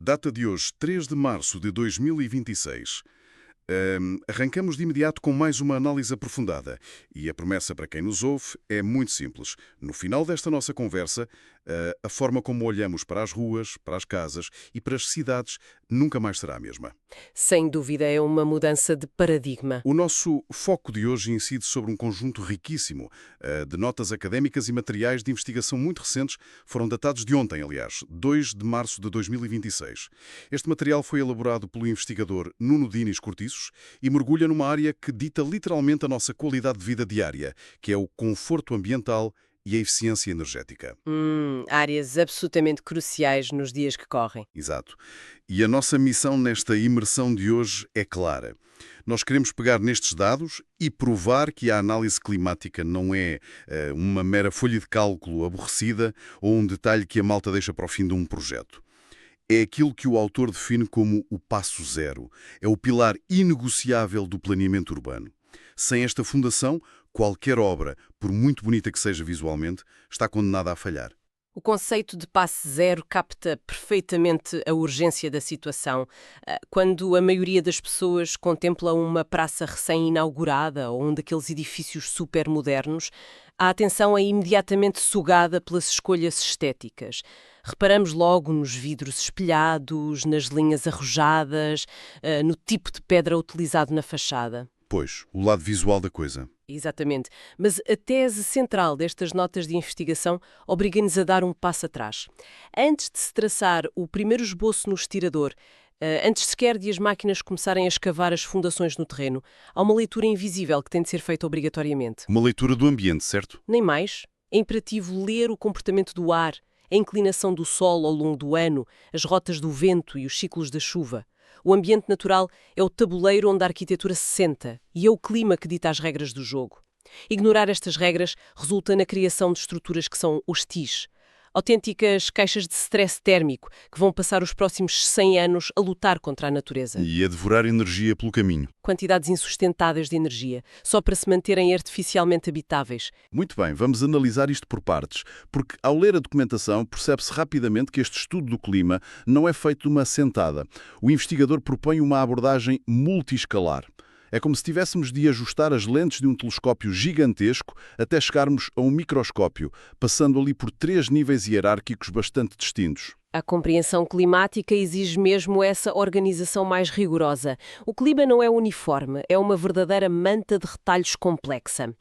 Data de hoje, 3 de março de 2026. Arrancamos de imediato com mais uma análise aprofundada. E a promessa para quem nos ouve é muito simples. No final desta nossa conversa, a forma como olhamos para as ruas, para as casas e para as cidades nunca mais será a mesma. Sem dúvida, é uma mudança de paradigma. O nosso foco de hoje incide sobre um conjunto riquíssimo de notas académicas e materiais de investigação muito recentes, foram datados de ontem, aliás, 2 de março de 2026. Este material foi elaborado pelo investigador Nuno Diniz Cortiços e mergulha numa área que dita literalmente a nossa qualidade de vida diária, que é o conforto ambiental e a eficiência energética. Áreas absolutamente cruciais nos dias que correm. Exato. E a nossa missão nesta imersão de hoje é clara. Nós queremos pegar nestes dados e provar que a análise climática não é uma mera folha de cálculo aborrecida ou um detalhe que a malta deixa para o fim de um projeto. É aquilo que o autor define como o passo zero. É o pilar inegociável do planeamento urbano. Sem esta fundação, qualquer obra, por muito bonita que seja visualmente, está condenada a falhar. O conceito de passe zero capta perfeitamente a urgência da situação. Quando a maioria das pessoas contempla uma praça recém-inaugurada ou um daqueles edifícios supermodernos, a atenção é imediatamente sugada pelas escolhas estéticas. Reparamos logo nos vidros espelhados, nas linhas arrojadas, no tipo de pedra utilizado na fachada. Pois, o lado visual da coisa. Exatamente. Mas a tese central destas notas de investigação obriga-nos a dar um passo atrás. Antes de se traçar o primeiro esboço no estirador, antes sequer de as máquinas começarem a escavar as fundações no terreno, há uma leitura invisível que tem de ser feita obrigatoriamente. Uma leitura do ambiente, certo? Nem mais. É imperativo ler o comportamento do ar, a inclinação do solo ao longo do ano, as rotas do vento e os ciclos da chuva. O ambiente natural é o tabuleiro onde a arquitetura se senta e é o clima que dita as regras do jogo. Ignorar estas regras resulta na criação de estruturas que são hostis, autênticas caixas de stress térmico que vão passar os próximos 100 anos a lutar contra a natureza. E a devorar energia pelo caminho. Quantidades insustentáveis de energia, só para se manterem artificialmente habitáveis. Muito bem, vamos analisar isto por partes, porque ao ler a documentação percebe-se rapidamente que este estudo do clima não é feito de uma sentada. O investigador propõe uma abordagem multiescalar. É como se tivéssemos de ajustar as lentes de um telescópio gigantesco até chegarmos a um microscópio, passando ali por 3 níveis hierárquicos bastante distintos. A compreensão climática exige mesmo essa organização mais rigorosa. O clima não é uniforme, é uma verdadeira manta de retalhos complexa.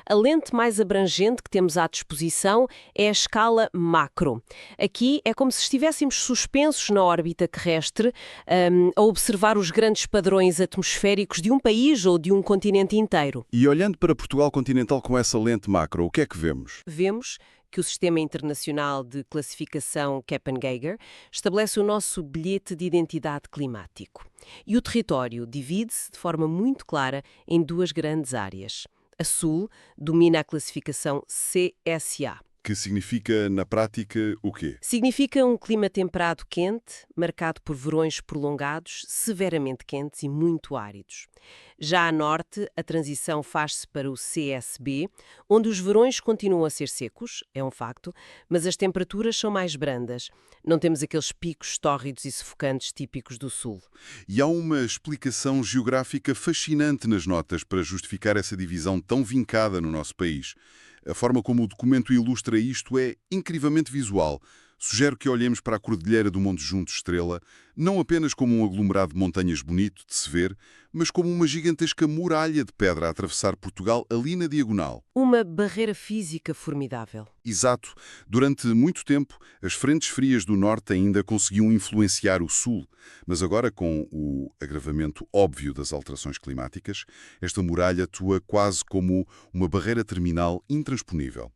A lente mais abrangente que temos à disposição é a escala macro. Aqui é como se estivéssemos suspensos na órbita terrestre, a observar os grandes padrões atmosféricos de um país ou de um continente inteiro. E olhando para Portugal continental com essa lente macro, o que é que vemos? Vemos que o Sistema Internacional de Classificação Köppen-Geiger estabelece o nosso bilhete de identidade climático. E o território divide-se de forma muito clara em 2 grandes áreas. A sul domina a classificação CSA. Que significa, na prática, o quê? Significa um clima temperado quente, marcado por verões prolongados, severamente quentes e muito áridos. Já a norte, a transição faz-se para o CSB, onde os verões continuam a ser secos, é um facto, mas as temperaturas são mais brandas. Não temos aqueles picos tórridos e sufocantes típicos do sul. E há uma explicação geográfica fascinante nas notas para justificar essa divisão tão vincada no nosso país. A forma como o documento ilustra isto é incrivelmente visual. Sugero que olhemos para a Cordilheira do Monte Junto Estrela não apenas como um aglomerado de montanhas bonito de se ver, mas como uma gigantesca muralha de pedra a atravessar Portugal ali na diagonal. Uma barreira física formidável. Exato. Durante muito tempo, as frentes frias do norte ainda conseguiam influenciar o sul, mas agora, com o agravamento óbvio das alterações climáticas, esta muralha atua quase como uma barreira terminal intransponível.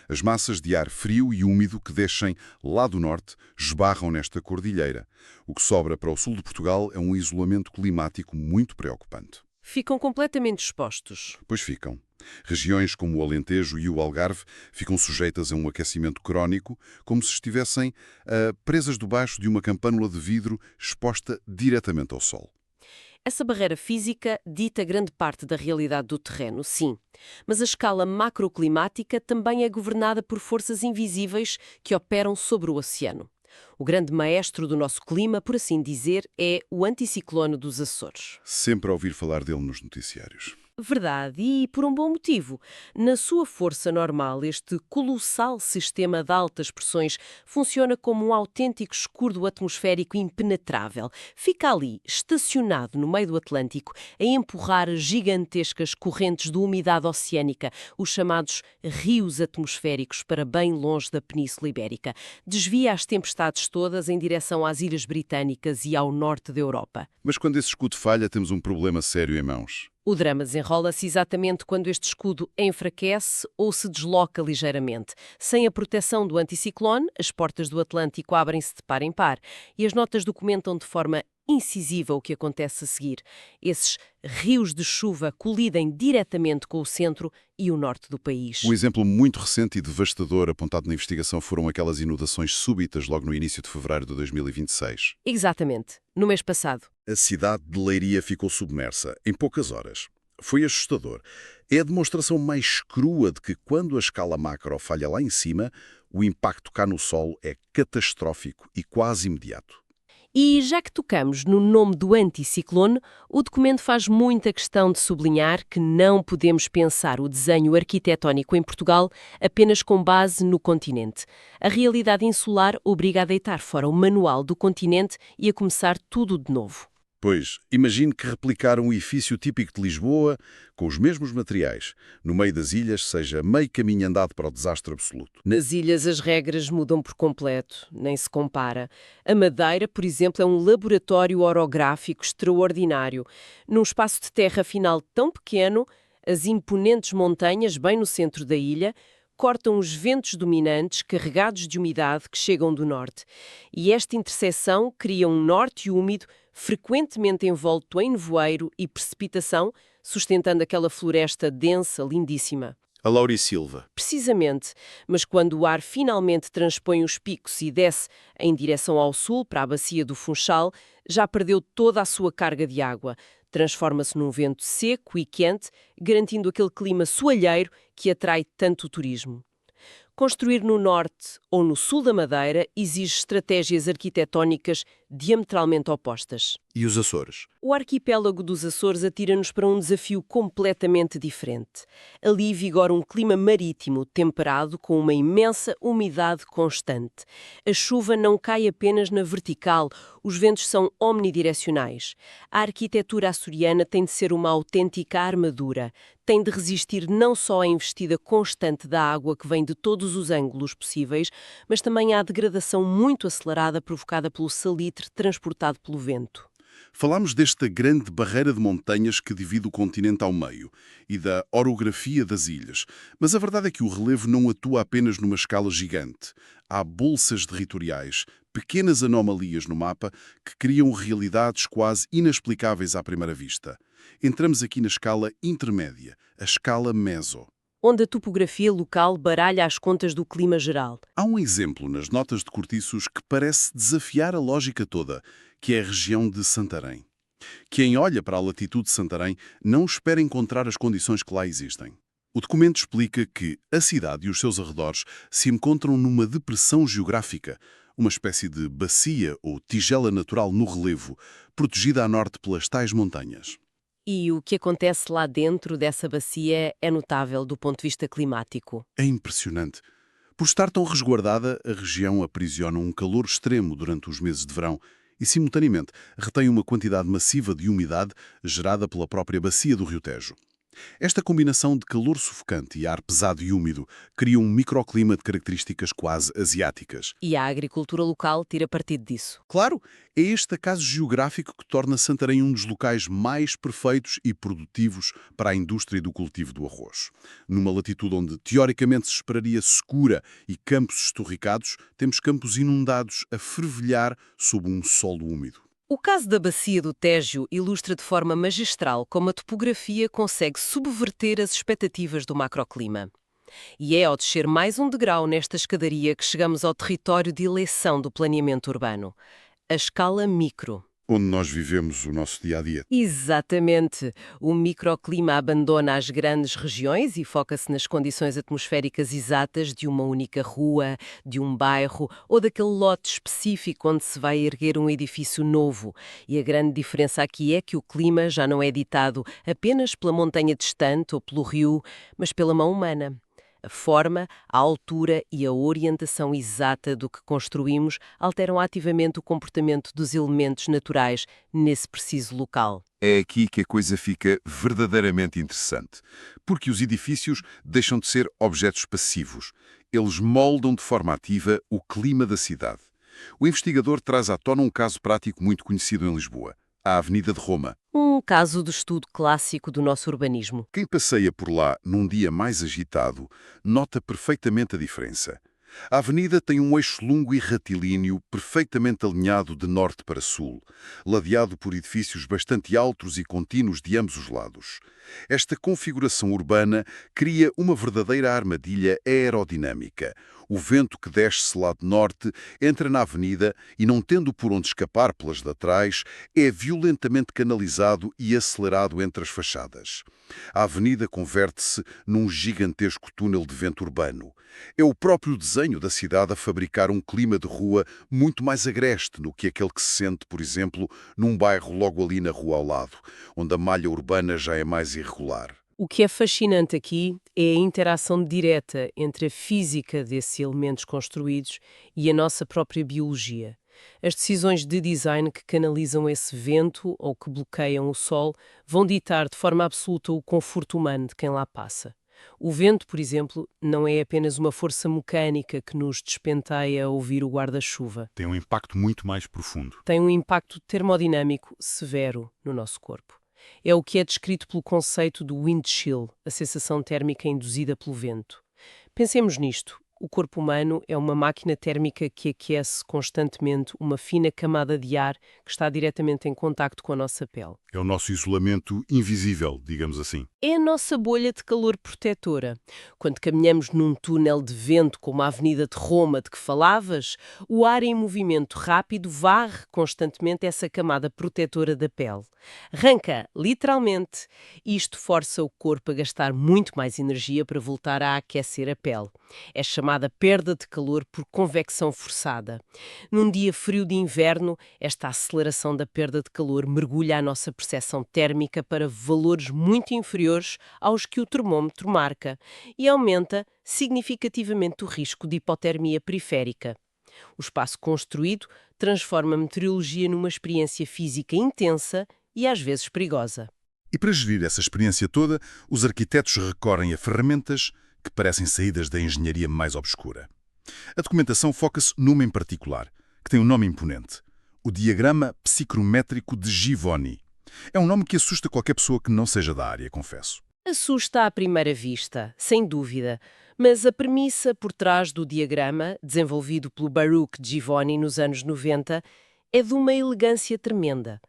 As massas de ar frio e úmido que descem lá do norte esbarram nesta cordilheira. O que sobra para o sul de Portugal é um isolamento climático muito preocupante. Ficam completamente expostos. Pois ficam. Regiões como o Alentejo e o Algarve ficam sujeitas a um aquecimento crónico, como se estivessem presas debaixo de uma campânula de vidro exposta diretamente ao sol. Essa barreira física dita grande parte da realidade do terreno, sim. Mas a escala macroclimática também é governada por forças invisíveis que operam sobre o oceano. O grande maestro do nosso clima, por assim dizer, é o anticiclone dos Açores. Sempre a ouvir falar dele nos noticiários. Verdade, e por um bom motivo. Na sua força normal, este colossal sistema de altas pressões funciona como um autêntico escudo atmosférico impenetrável. Fica ali, estacionado no meio do Atlântico, a empurrar gigantescas correntes de umidade oceânica, os chamados rios atmosféricos, para bem longe da Península Ibérica. Desvia as tempestades todas em direção às Ilhas Britânicas e ao norte da Europa. Mas quando esse escudo falha, temos um problema sério em mãos. O drama desenrola-se exatamente quando este escudo enfraquece ou se desloca ligeiramente. Sem a proteção do anticiclone, as portas do Atlântico abrem-se de par em par e as notas documentam de forma incisiva o que acontece a seguir. Esses rios de chuva colidem diretamente com o centro e o norte do país. Um exemplo muito recente e devastador apontado na investigação foram aquelas inundações súbitas logo no início de fevereiro de 2026. Exatamente, no mês passado. A cidade de Leiria ficou submersa em poucas horas. Foi assustador. É a demonstração mais crua de que quando a escala macro falha lá em cima, o impacto cá no solo é catastrófico e quase imediato. E já que tocamos no nome do anticiclone, o documento faz muita questão de sublinhar que não podemos pensar o desenho arquitetónico em Portugal apenas com base no continente. A realidade insular obriga a deitar fora o manual do continente e a começar tudo de novo. Pois, imagine que replicar um edifício típico de Lisboa, com os mesmos materiais, no meio das ilhas, seja meio caminho andado para o desastre absoluto. Nas ilhas as regras mudam por completo, nem se compara. A Madeira, por exemplo, é um laboratório orográfico extraordinário. Num espaço de terra final tão pequeno, as imponentes montanhas, bem no centro da ilha, cortam os ventos dominantes carregados de umidade que chegam do norte. E esta interseção cria um norte úmido, frequentemente envolto em nevoeiro e precipitação, sustentando aquela floresta densa, lindíssima. A Laurisilva. Precisamente, mas quando o ar finalmente transpõe os picos e desce em direção ao sul, para a bacia do Funchal, já perdeu toda a sua carga de água. Transforma-se num vento seco e quente, garantindo aquele clima soalheiro que atrai tanto o turismo. Construir no norte ou no sul da Madeira exige estratégias arquitetónicas diametralmente opostas. E os Açores? O arquipélago dos Açores atira-nos para um desafio completamente diferente. Ali vigora um clima marítimo temperado com uma imensa umidade constante. A chuva não cai apenas na vertical, os ventos são omnidirecionais. A arquitetura açoriana tem de ser uma autêntica armadura. Tem de resistir não só à investida constante da água que vem de todos os ângulos possíveis, mas também à degradação muito acelerada provocada pelo salitre transportado pelo vento. Falámos desta grande barreira de montanhas que divide o continente ao meio e da orografia das ilhas, mas a verdade é que o relevo não atua apenas numa escala gigante. Há bolsas territoriais, pequenas anomalias no mapa que criam realidades quase inexplicáveis à primeira vista. Entramos aqui na escala intermédia, a escala meso. Onde a topografia local baralha as contas do clima geral. Há um exemplo nas notas de cortiços que parece desafiar a lógica toda, que é a região de Santarém. Quem olha para a latitude de Santarém não espera encontrar as condições que lá existem. O documento explica que a cidade e os seus arredores se encontram numa depressão geográfica, uma espécie de bacia ou tigela natural no relevo, protegida a norte pelas tais montanhas. E o que acontece lá dentro dessa bacia é notável do ponto de vista climático. É impressionante. Por estar tão resguardada, a região aprisiona um calor extremo durante os meses de verão e, simultaneamente, retém uma quantidade massiva de umidade gerada pela própria bacia do Rio Tejo. Esta combinação de calor sufocante e ar pesado e úmido cria um microclima de características quase asiáticas. E a agricultura local tira partido disso. Claro, é este acaso geográfico que torna Santarém um dos locais mais perfeitos e produtivos para a indústria do cultivo do arroz. Numa latitude onde teoricamente se esperaria secura e campos esturricados, temos campos inundados a fervilhar sob um solo úmido. O caso da bacia do Tejo ilustra de forma magistral como a topografia consegue subverter as expectativas do macroclima. E é ao descer mais um degrau nesta escadaria que chegamos ao território de eleição do planeamento urbano, a escala micro. onde nós vivemos o nosso dia-a-dia. Exatamente. O microclima abandona as grandes regiões e foca-se nas condições atmosféricas exatas de uma única rua, de um bairro ou daquele lote específico onde se vai erguer um edifício novo. E a grande diferença aqui é que o clima já não é ditado apenas pela montanha distante ou pelo rio, mas pela mão humana. A forma, a altura e a orientação exata do que construímos alteram ativamente o comportamento dos elementos naturais nesse preciso local. É aqui que a coisa fica verdadeiramente interessante, porque os edifícios deixam de ser objetos passivos. Eles moldam de forma ativa o clima da cidade. O investigador traz à tona um caso prático muito conhecido em Lisboa, a Avenida de Roma. Um caso de estudo clássico do nosso urbanismo. Quem passeia por lá num dia mais agitado nota perfeitamente a diferença. A avenida tem um eixo longo e retilíneo perfeitamente alinhado de norte para sul, ladeado por edifícios bastante altos e contínuos de ambos os lados. Esta configuração urbana cria uma verdadeira armadilha aerodinâmica. O vento que desce lá de norte entra na avenida e, não tendo por onde escapar pelas laterais, é violentamente canalizado e acelerado entre as fachadas. A avenida converte-se num gigantesco túnel de vento urbano. É o próprio desenho da cidade a fabricar um clima de rua muito mais agreste do que aquele que se sente, por exemplo, num bairro logo ali na rua ao lado, onde a malha urbana já é mais irregular. O que é fascinante aqui é a interação direta entre a física desses elementos construídos e a nossa própria biologia. As decisões de design que canalizam esse vento ou que bloqueiam o sol vão ditar de forma absoluta o conforto humano de quem lá passa. O vento, por exemplo, não é apenas uma força mecânica que nos despenteia a ouvir o guarda-chuva. Tem um impacto muito mais profundo. Tem um impacto termodinâmico severo no nosso corpo. É o que é descrito pelo conceito do wind chill, a sensação térmica induzida pelo vento. Pensemos nisto. O corpo humano é uma máquina térmica que aquece constantemente uma fina camada de ar que está diretamente em contacto com a nossa pele. É o nosso isolamento invisível, digamos assim. É a nossa bolha de calor protetora. Quando caminhamos num túnel de vento como a Avenida de Roma de que falavas, o ar em movimento rápido varre constantemente essa camada protetora da pele. Arranca, literalmente. Isto força o corpo a gastar muito mais energia para voltar a aquecer a pele. É chamada perda de calor por convecção forçada. Num dia frio de inverno, esta aceleração da perda de calor mergulha a nossa percepção térmica para valores muito inferiores aos que o termómetro marca e aumenta significativamente o risco de hipotermia periférica. O espaço construído transforma a meteorologia numa experiência física intensa e às vezes perigosa. E para gerir essa experiência toda, os arquitetos recorrem a ferramentas que parecem saídas da engenharia mais obscura. A documentação foca-se numa em particular, que tem um nome imponente: o Diagrama Psicrométrico de Givoni. É um nome que assusta qualquer pessoa que não seja da área, confesso. Assusta à primeira vista, sem dúvida, mas a premissa por trás do diagrama, desenvolvido pelo Baruch Givoni nos anos 90, é de uma elegância tremenda.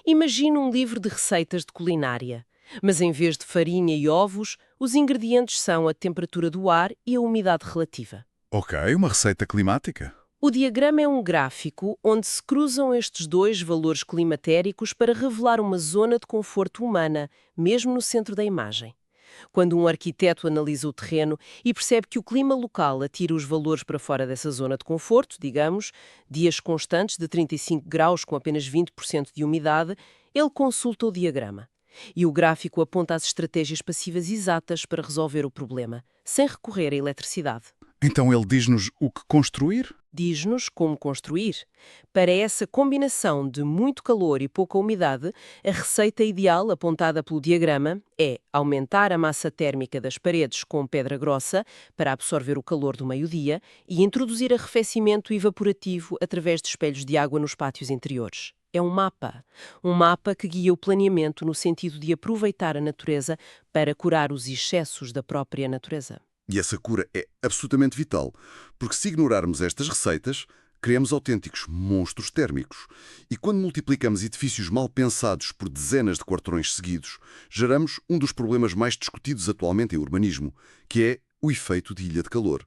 Imagina um livro de receitas de culinária, mas em vez de farinha e ovos, os ingredientes são a temperatura do ar e a umidade relativa. Ok, uma receita climática. O diagrama é um gráfico onde se cruzam estes dois valores climatéricos para revelar uma zona de conforto humana, mesmo no centro da imagem. Quando um arquiteto analisa o terreno e percebe que o clima local atira os valores para fora dessa zona de conforto, digamos, dias constantes de 35 graus com apenas 20% de umidade, ele consulta o diagrama. E o gráfico aponta as estratégias passivas exatas para resolver o problema, sem recorrer à eletricidade. Então ele diz-nos o que construir? Diz-nos como construir. Para essa combinação de muito calor e pouca umidade, a receita ideal apontada pelo diagrama é aumentar a massa térmica das paredes com pedra grossa para absorver o calor do meio-dia e introduzir arrefecimento evaporativo através de espelhos de água nos pátios interiores. É um mapa que guia o planeamento no sentido de aproveitar a natureza para curar os excessos da própria natureza. E essa cura é absolutamente vital, porque se ignorarmos estas receitas, criamos autênticos monstros térmicos. E quando multiplicamos edifícios mal pensados por dezenas de quarteirões seguidos, geramos um dos problemas mais discutidos atualmente em urbanismo, que é o efeito de ilha de calor.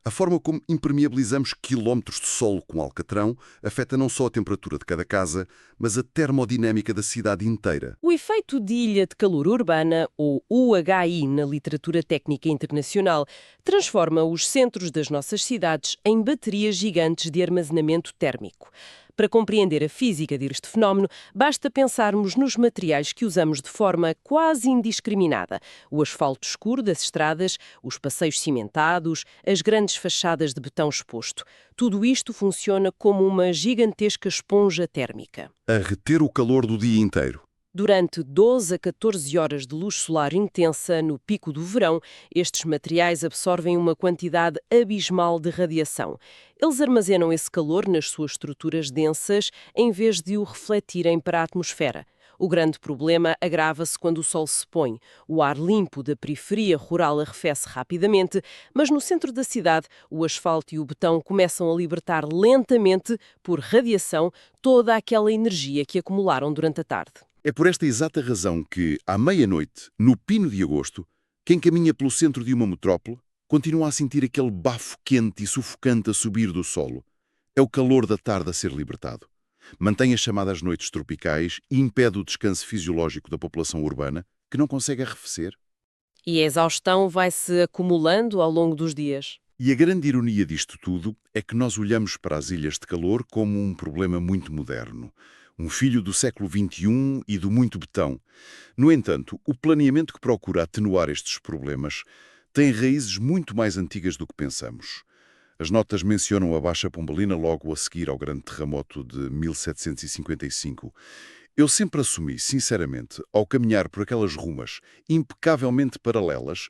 A forma como impermeabilizamos quilómetros de solo com alcatrão afeta não só a temperatura de cada casa, mas a termodinâmica da cidade inteira. O efeito de ilha de calor urbana, ou UHI na literatura técnica internacional, transforma os centros das nossas cidades em baterias gigantes de armazenamento térmico. Para compreender a física deste fenómeno, basta pensarmos nos materiais que usamos de forma quase indiscriminada. O asfalto escuro das estradas, os passeios cimentados, as grandes fachadas de betão exposto. Tudo isto funciona como uma gigantesca esponja térmica. A reter o calor do dia inteiro. Durante 12 a 14 horas de luz solar intensa no pico do verão, estes materiais absorvem uma quantidade abismal de radiação. Eles armazenam esse calor nas suas estruturas densas em vez de o refletirem para a atmosfera. O grande problema agrava-se quando o sol se põe. O ar limpo da periferia rural arrefece rapidamente, mas no centro da cidade, o asfalto e o betão começam a libertar lentamente, por radiação, toda aquela energia que acumularam durante a tarde. É por esta exata razão que, à meia-noite, no pino de agosto, quem caminha pelo centro de uma metrópole continua a sentir aquele bafo quente e sufocante a subir do solo. É o calor da tarde a ser libertado. Mantém as chamadas noites tropicais e impede o descanso fisiológico da população urbana, que não consegue arrefecer. E a exaustão vai-se acumulando ao longo dos dias. E a grande ironia disto tudo é que nós olhamos para as ilhas de calor como um problema muito moderno. Um filho do século XXI e do muito betão. No entanto, o planeamento que procura atenuar estes problemas tem raízes muito mais antigas do que pensamos. As notas mencionam a Baixa Pombalina logo a seguir ao grande terremoto de 1755. Eu sempre assumi, sinceramente, ao caminhar por aquelas rumas impecavelmente paralelas,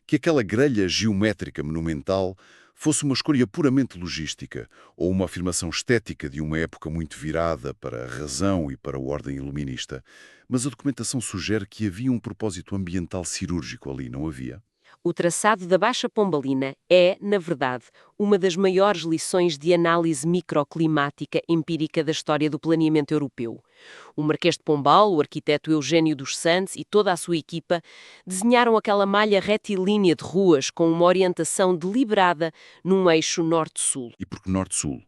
que aquela grelha geométrica monumental fosse uma escolha puramente logística ou uma afirmação estética de uma época muito virada para a razão e para a ordem iluminista. Mas a documentação sugere que havia um propósito ambiental cirúrgico ali, não havia? O traçado da Baixa Pombalina é, na verdade, uma das maiores lições de análise microclimática empírica da história do planeamento europeu. O Marquês de Pombal, o arquiteto Eugênio dos Santos e toda a sua equipa desenharam aquela malha retilínea de ruas com uma orientação deliberada num eixo norte-sul. E por que norte-sul?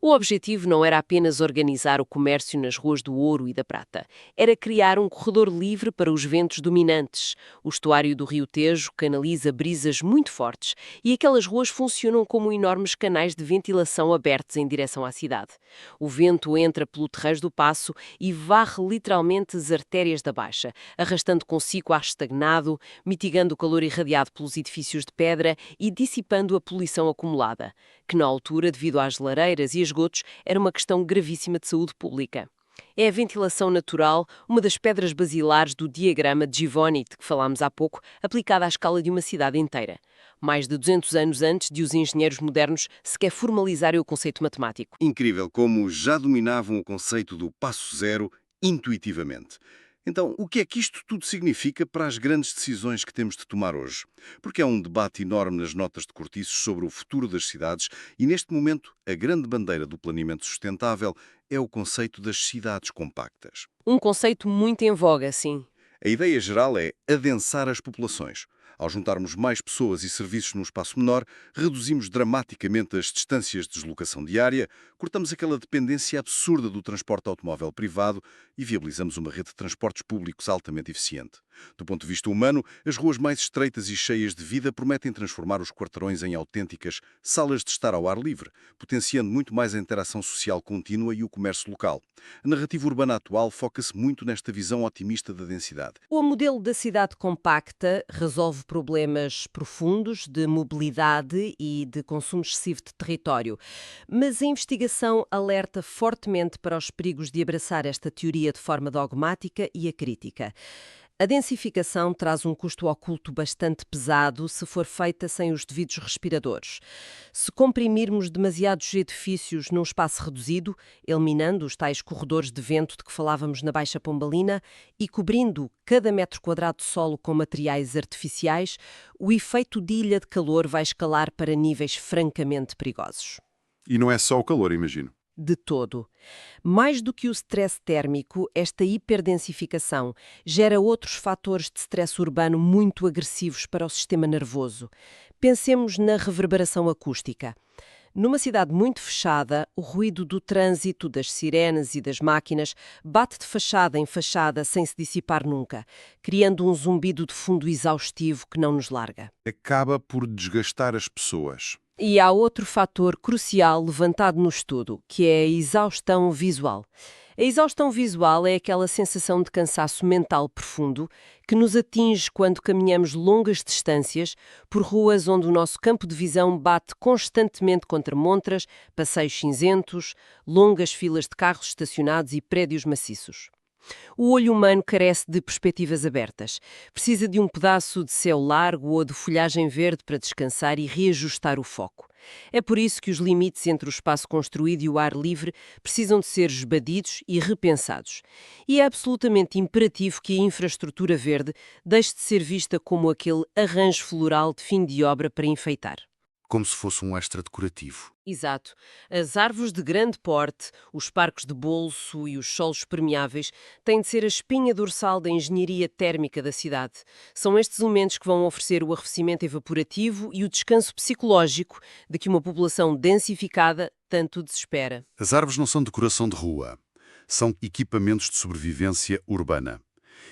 O objetivo não era apenas organizar o comércio nas ruas do Ouro e da Prata. Era criar um corredor livre para os ventos dominantes. O estuário do Rio Tejo canaliza brisas muito fortes e aquelas ruas funcionam como enormes canais de ventilação abertos em direção à cidade. O vento entra pelo Terreiro do Paço e varre literalmente as artérias da Baixa, arrastando consigo ar estagnado, mitigando o calor irradiado pelos edifícios de pedra e dissipando a poluição acumulada, que na altura, devido às lareiras e esgotos, era uma questão gravíssima de saúde pública. É a ventilação natural, uma das pedras basilares do diagrama de Giovanni, de que falámos há pouco, aplicada à escala de uma cidade inteira. Mais de 200 anos antes de os engenheiros modernos sequer formalizarem o conceito matemático. Incrível como já dominavam o conceito do passo zero intuitivamente. Então, o que é que isto tudo significa para as grandes decisões que temos de tomar hoje? Porque há um debate enorme nas notas de cortiços sobre o futuro das cidades e, neste momento, a grande bandeira do planeamento sustentável é o conceito das cidades compactas. Um conceito muito em voga, sim. A ideia geral é adensar as populações. Ao juntarmos mais pessoas e serviços num espaço menor, reduzimos dramaticamente as distâncias de deslocação diária, cortamos aquela dependência absurda do transporte automóvel privado e viabilizamos uma rede de transportes públicos altamente eficiente. Do ponto de vista humano, as ruas mais estreitas e cheias de vida prometem transformar os quarteirões em autênticas salas de estar ao ar livre, potenciando muito mais a interação social contínua e o comércio local. A narrativa urbana atual foca-se muito nesta visão otimista da densidade. O modelo da cidade compacta resolve problemas profundos de mobilidade e de consumo excessivo de território, mas a investigação alerta fortemente para os perigos de abraçar esta teoria de forma dogmática e acrítica. A densificação traz um custo oculto bastante pesado se for feita sem os devidos respiradores. Se comprimirmos demasiados edifícios num espaço reduzido, eliminando os tais corredores de vento de que falávamos na Baixa Pombalina e cobrindo cada metro quadrado de solo com materiais artificiais, o efeito de ilha de calor vai escalar para níveis francamente perigosos. E não é só o calor, imagino. De todo. Mais do que o stress térmico, esta hiperdensificação gera outros fatores de stress urbano muito agressivos para o sistema nervoso. Pensemos na reverberação acústica. Numa cidade muito fechada, o ruído do trânsito, das sirenes e das máquinas bate de fachada em fachada sem se dissipar nunca, criando um zumbido de fundo exaustivo que não nos larga. Acaba por desgastar as pessoas. E há outro fator crucial levantado no estudo, que é a exaustão visual. A exaustão visual é aquela sensação de cansaço mental profundo que nos atinge quando caminhamos longas distâncias por ruas onde o nosso campo de visão bate constantemente contra montras, passeios cinzentos, longas filas de carros estacionados e prédios maciços. O olho humano carece de perspectivas abertas. Precisa de um pedaço de céu largo ou de folhagem verde para descansar e reajustar o foco. É por isso que os limites entre o espaço construído e o ar livre precisam de ser esbadidos e repensados. E é absolutamente imperativo que a infraestrutura verde deixe de ser vista como aquele arranjo floral de fim de obra para enfeitar. Como se fosse um extra decorativo. Exato. As árvores de grande porte, os parques de bolso e os solos permeáveis têm de ser a espinha dorsal da engenharia térmica da cidade. São estes elementos que vão oferecer o arrefecimento evaporativo e o descanso psicológico de que uma população densificada tanto desespera. As árvores não são decoração de rua, são equipamentos de sobrevivência urbana.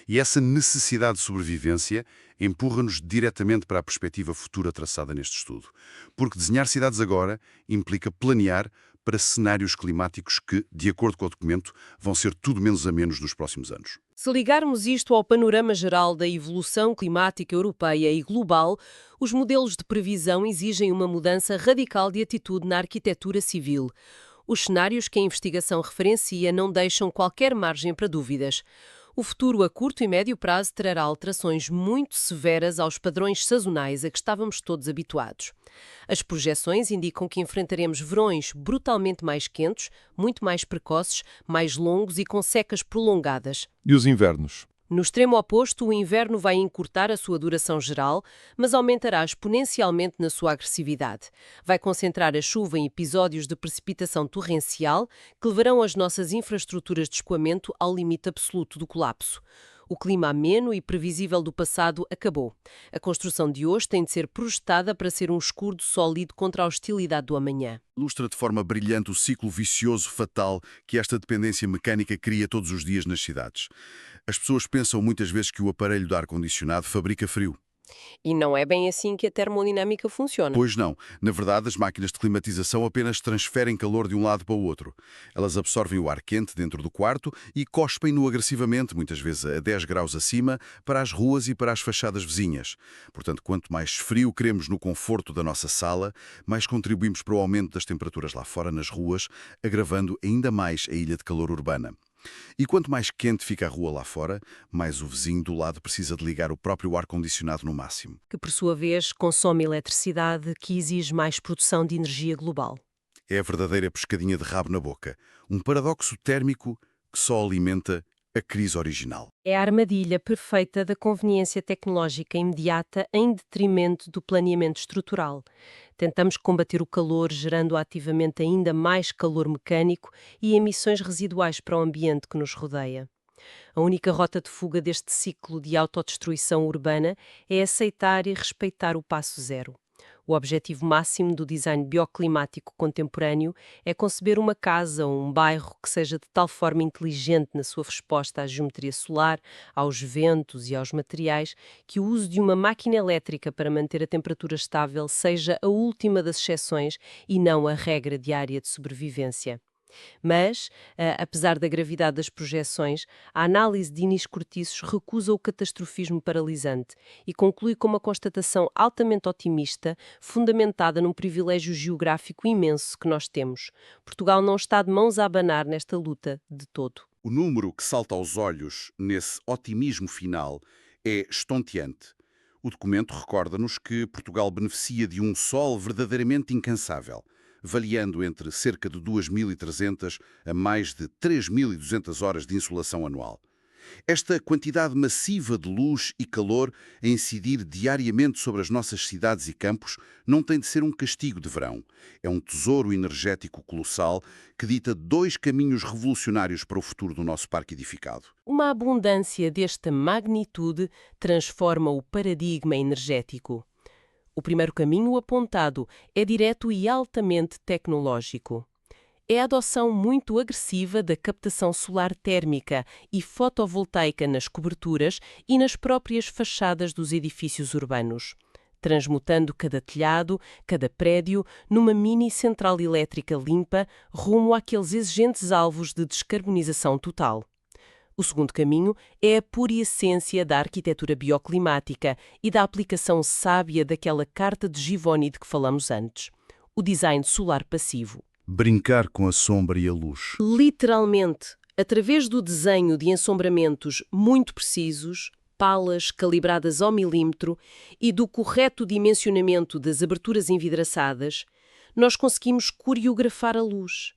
E essa necessidade de sobrevivência empurra-nos diretamente para a perspectiva futura traçada neste estudo. Porque desenhar cidades agora implica planear para cenários climáticos que, de acordo com o documento, vão ser tudo menos amenos nos próximos anos. Se ligarmos isto ao panorama geral da evolução climática europeia e global, os modelos de previsão exigem uma mudança radical de atitude na arquitetura civil. Os cenários que a investigação referencia não deixam qualquer margem para dúvidas. O futuro a curto e médio prazo trará alterações muito severas aos padrões sazonais a que estávamos todos habituados. As projeções indicam que enfrentaremos verões brutalmente mais quentes, muito mais precoces, mais longos e com secas prolongadas. E os invernos? No extremo oposto, o inverno vai encurtar a sua duração geral, mas aumentará exponencialmente na sua agressividade. Vai concentrar a chuva em episódios de precipitação torrencial que levarão as nossas infraestruturas de escoamento ao limite absoluto do colapso. O clima ameno e previsível do passado acabou. A construção de hoje tem de ser projetada para ser um escudo sólido contra a hostilidade do amanhã. Ilustra de forma brilhante o ciclo vicioso fatal que esta dependência mecânica cria todos os dias nas cidades. As pessoas pensam muitas vezes que o aparelho de ar-condicionado fabrica frio. E não é bem assim que a termodinâmica funciona. Pois não. Na verdade, as máquinas de climatização apenas transferem calor de um lado para o outro. Elas absorvem o ar quente dentro do quarto e cospem-no agressivamente, muitas vezes a 10 graus acima, para as ruas e para as fachadas vizinhas. Portanto, quanto mais frio queremos no conforto da nossa sala, mais contribuímos para o aumento das temperaturas lá fora nas ruas, agravando ainda mais a ilha de calor urbana. E quanto mais quente fica a rua lá fora, mais o vizinho do lado precisa de ligar o próprio ar-condicionado no máximo. Que, por sua vez, consome eletricidade que exige mais produção de energia global. É a verdadeira pescadinha de rabo na boca. Um paradoxo térmico que só alimenta a crise original. É a armadilha perfeita da conveniência tecnológica imediata em detrimento do planeamento estrutural. Tentamos combater o calor, gerando ativamente ainda mais calor mecânico e emissões residuais para o ambiente que nos rodeia. A única rota de fuga deste ciclo de autodestruição urbana é aceitar e respeitar o passo zero. O objetivo máximo do design bioclimático contemporâneo é conceber uma casa ou um bairro que seja de tal forma inteligente na sua resposta à geometria solar, aos ventos e aos materiais, que o uso de uma máquina elétrica para manter a temperatura estável seja a última das exceções e não a regra diária de sobrevivência. Mas, apesar da gravidade das projeções, a análise de Inês Cortiços recusa o catastrofismo paralisante e conclui com uma constatação altamente otimista, fundamentada num privilégio geográfico imenso que nós temos. Portugal não está de mãos a abanar nesta luta de todo. O número que salta aos olhos nesse otimismo final é estonteante. O documento recorda-nos que Portugal beneficia de um sol verdadeiramente incansável, variando entre cerca de 2.300 a mais de 3.200 horas de insolação anual. Esta quantidade massiva de luz e calor a incidir diariamente sobre as nossas cidades e campos não tem de ser um castigo de verão. É um tesouro energético colossal que dita 2 caminhos revolucionários para o futuro do nosso parque edificado. Uma abundância desta magnitude transforma o paradigma energético. O primeiro caminho apontado é direto e altamente tecnológico. É a adoção muito agressiva da captação solar térmica e fotovoltaica nas coberturas e nas próprias fachadas dos edifícios urbanos, transmutando cada telhado, cada prédio, numa mini central elétrica limpa rumo àqueles exigentes alvos de descarbonização total. O segundo caminho é a pura essência da arquitetura bioclimática e da aplicação sábia daquela carta de Givoni de que falamos antes, o design solar passivo. Brincar com a sombra e a luz. Literalmente, através do desenho de ensombramentos muito precisos, palas calibradas ao milímetro e do correto dimensionamento das aberturas envidraçadas, nós conseguimos coreografar a luz.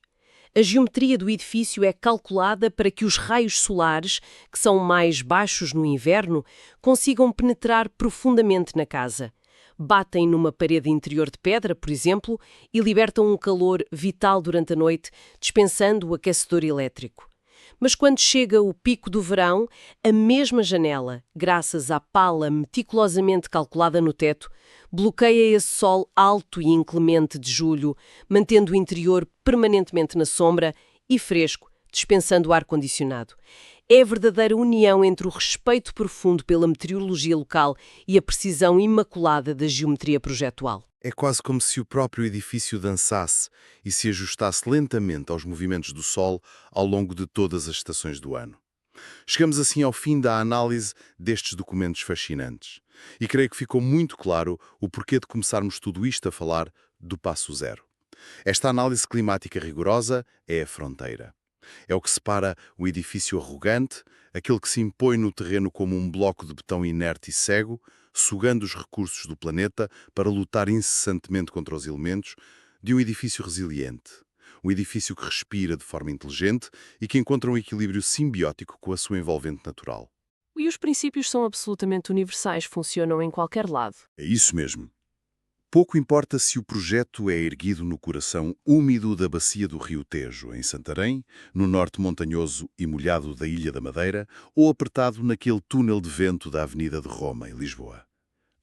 A geometria do edifício é calculada para que os raios solares, que são mais baixos no inverno, consigam penetrar profundamente na casa. Batem numa parede interior de pedra, por exemplo, e libertam um calor vital durante a noite, dispensando o aquecedor elétrico. Mas quando chega o pico do verão, a mesma janela, graças à pala meticulosamente calculada no teto, bloqueia esse sol alto e inclemente de julho, mantendo o interior permanentemente na sombra e fresco, dispensando o ar-condicionado. É a verdadeira união entre o respeito profundo pela meteorologia local e a precisão imaculada da geometria projetual. É quase como se o próprio edifício dançasse e se ajustasse lentamente aos movimentos do Sol ao longo de todas as estações do ano. Chegamos assim ao fim da análise destes documentos fascinantes. E creio que ficou muito claro o porquê de começarmos tudo isto a falar do passo zero. Esta análise climática rigorosa é a fronteira. É o que separa o edifício arrogante, aquele que se impõe no terreno como um bloco de betão inerte e cego, sugando os recursos do planeta para lutar incessantemente contra os elementos, de um edifício resiliente. Um edifício que respira de forma inteligente e que encontra um equilíbrio simbiótico com a sua envolvente natural. E os princípios são absolutamente universais, funcionam em qualquer lado. É isso mesmo. Pouco importa se o projeto é erguido no coração úmido da bacia do Rio Tejo, em Santarém, no norte montanhoso e molhado da Ilha da Madeira, ou apertado naquele túnel de vento da Avenida de Roma, em Lisboa.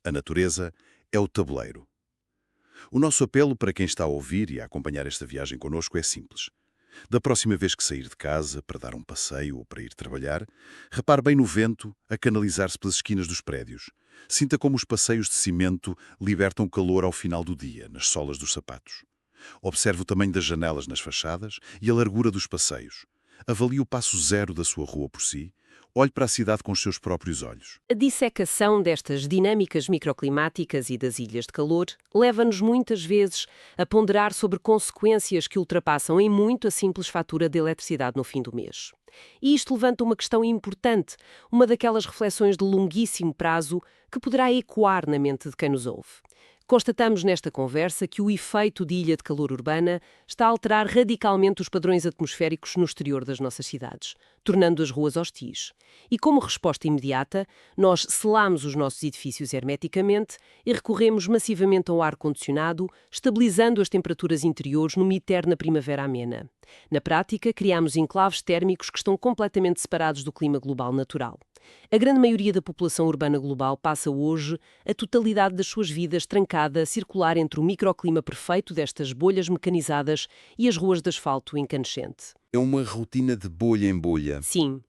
A natureza é o tabuleiro. O nosso apelo para quem está a ouvir e a acompanhar esta viagem connosco é simples. Da próxima vez que sair de casa para dar um passeio ou para ir trabalhar, repare bem no vento a canalizar-se pelas esquinas dos prédios. Sinta como os passeios de cimento libertam calor ao final do dia, nas solas dos sapatos. Observe o tamanho das janelas nas fachadas e a largura dos passeios. Avalie o passo zero da sua rua por si. Olhe para a cidade com os seus próprios olhos. A dissecação destas dinâmicas microclimáticas e das ilhas de calor leva-nos muitas vezes a ponderar sobre consequências que ultrapassam em muito a simples fatura de eletricidade no fim do mês. E isto levanta uma questão importante, uma daquelas reflexões de longuíssimo prazo que poderá ecoar na mente de quem nos ouve. Constatamos nesta conversa que o efeito de ilha de calor urbana está a alterar radicalmente os padrões atmosféricos no exterior das nossas cidades, tornando as ruas hostis. E como resposta imediata, nós selamos os nossos edifícios hermeticamente e recorremos massivamente ao ar-condicionado, estabilizando as temperaturas interiores numa eterna primavera amena. Na prática, criamos enclaves térmicos que estão completamente separados do clima global natural. A grande maioria da população urbana global passa hoje a totalidade das suas vidas trancada a circular entre o microclima perfeito destas bolhas mecanizadas e as ruas de asfalto incandescente. É uma rotina de bolha em bolha. Sim.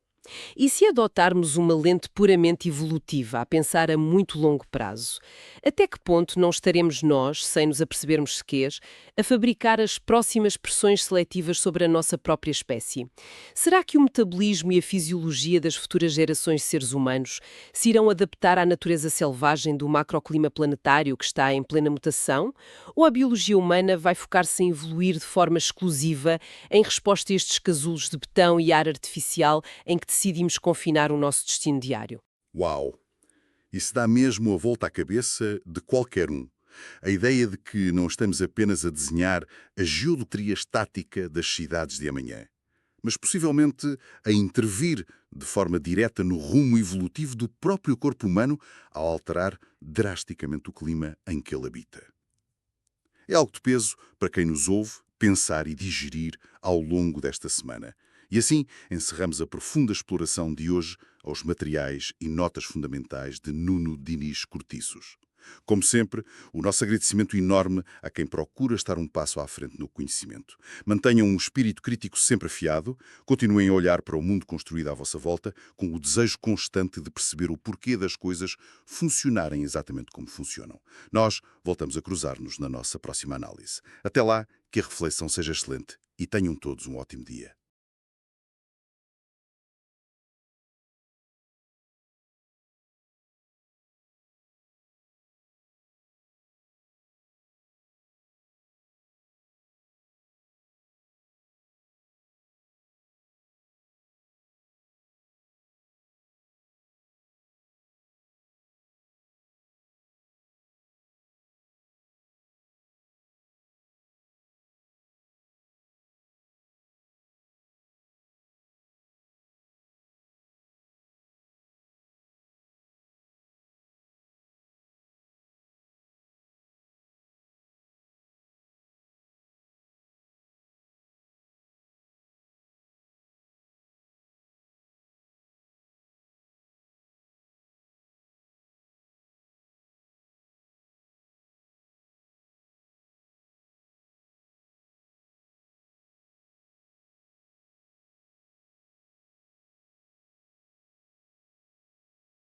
E se adotarmos uma lente puramente evolutiva, a pensar a muito longo prazo, até que ponto não estaremos nós, sem nos apercebermos sequer, a fabricar as próximas pressões seletivas sobre a nossa própria espécie? Será que o metabolismo e a fisiologia das futuras gerações de seres humanos se irão adaptar à natureza selvagem do macroclima planetário que está em plena mutação? Ou a biologia humana vai focar-se em evoluir de forma exclusiva em resposta a estes casulos de betão e ar artificial em que decidimos confinar o nosso destino diário? Uau! Isso dá mesmo a volta à cabeça de qualquer um. A ideia de que não estamos apenas a desenhar a geometria estática das cidades de amanhã, mas possivelmente a intervir de forma direta no rumo evolutivo do próprio corpo humano ao alterar drasticamente o clima em que ele habita. É algo de peso para quem nos ouve pensar e digerir ao longo desta semana. E assim encerramos a profunda exploração de hoje aos materiais e notas fundamentais de Nuno Diniz Cortiços. Como sempre, o nosso agradecimento enorme a quem procura estar um passo à frente no conhecimento. Mantenham um espírito crítico sempre afiado, continuem a olhar para o mundo construído à vossa volta com o desejo constante de perceber o porquê das coisas funcionarem exatamente como funcionam. Nós voltamos a cruzar-nos na nossa próxima análise. Até lá, que a reflexão seja excelente e tenham todos um ótimo dia.